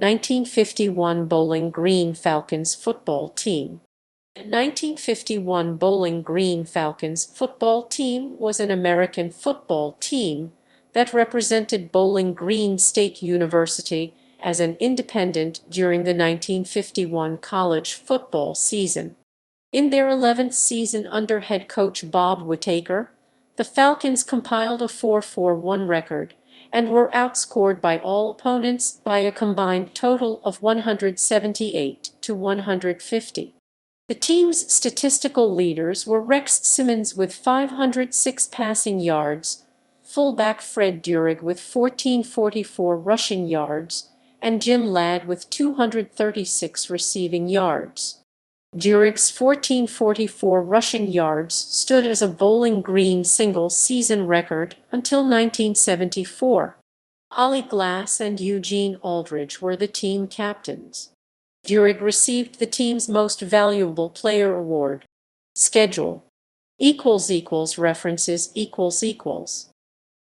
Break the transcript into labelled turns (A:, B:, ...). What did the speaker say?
A: 1951 Bowling Green Falcons football team. The 1951 Bowling Green Falcons football team was an American football team that represented Bowling Green State University as an independent during the 1951 college football season. In their 11th season under head coach Bob Whittaker, the Falcons compiled a 4-4-1 record and were outscored by all opponents by a combined total of 178 to 150. The team's statistical leaders were Rex Simonds with 506 passing yards, fullback Fred Durig with 1444 rushing yards, and Jim Ladd with 236 receiving yards. Durig's 1444 rushing yards stood as a Bowling Green single-season record until 1974. Ollie and Eugene Aldridge were the team captains. Durig received the team's Most Valuable Player award. Schedule == references ==